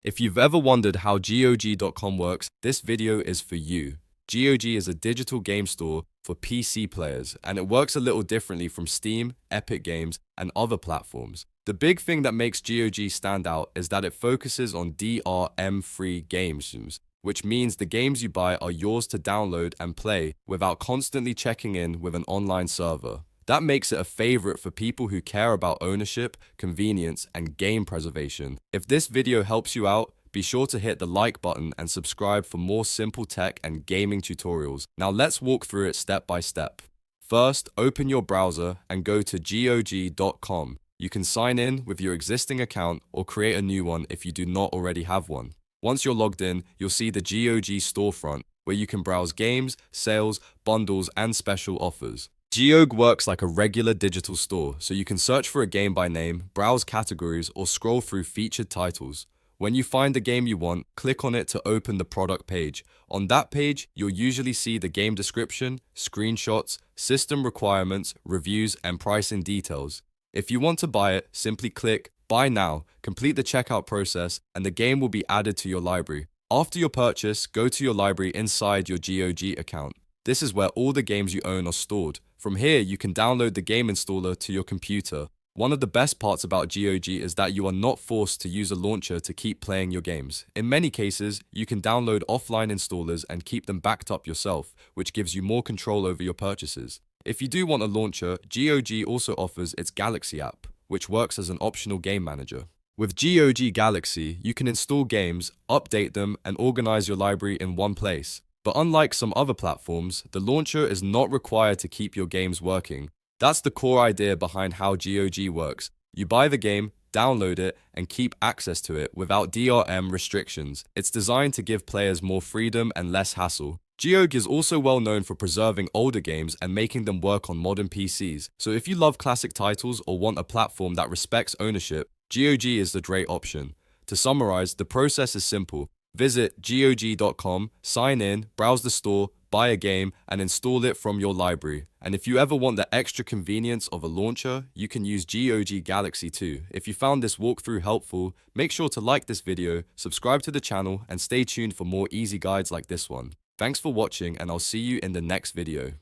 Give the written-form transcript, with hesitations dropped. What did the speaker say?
If you've ever wondered how GOG.com works, this video is for you. GOG is a digital game store for PC players, and it works a little differently from Steam, Epic Games, and other platforms. The big thing that makes GOG stand out is that it focuses on DRM-free games, which means the games you buy are yours to download and play without constantly checking in with an online server. That makes it a favorite for people who care about ownership, convenience, and game preservation. If this video helps you out, be sure to hit the like button and subscribe for more simple tech and gaming tutorials. Now let's walk through it step by step. First, open your browser and go to GOG.com. You can sign in with your existing account or create a new one if you do not already have one. Once you're logged in, you'll see the GOG storefront, where you can browse games, sales, bundles, and special offers. GOG works like a regular digital store, so you can search for a game by name, browse categories, or scroll through featured titles. When you find the game you want, click on it to open the product page. On that page, you'll usually see the game description, screenshots, system requirements, reviews, and pricing details. If you want to buy it, simply click Buy Now, complete the checkout process, and the game will be added to your library. After your purchase, go to your library inside your GOG account. This is where all the games you own are stored. From here, you can download the game installer to your computer. One of the best parts about GOG is that you are not forced to use a launcher to keep playing your games. In many cases, you can download offline installers and keep them backed up yourself, which gives you more control over your purchases. If you do want a launcher, GOG also offers its Galaxy app, which works as an optional game manager. With GOG Galaxy, you can install games, update them, and organize your library in one place. But unlike some other platforms, the launcher is not required to keep your games working. That's the core idea behind how GOG works. You buy the game, download it, and keep access to it without DRM restrictions. It's designed to give players more freedom and less hassle. GOG is also well known for preserving older games and making them work on modern PCs. So if you love classic titles or want a platform that respects ownership, GOG is the great option. To summarize, the process is simple. Visit GOG.com, sign in, browse the store, buy a game, and install it from your library. And if you ever want the extra convenience of a launcher, you can use GOG Galaxy too. If you found this walkthrough helpful, make sure to like this video, subscribe to the channel, and stay tuned for more easy guides like this one. Thanks for watching, and I'll see you in the next video.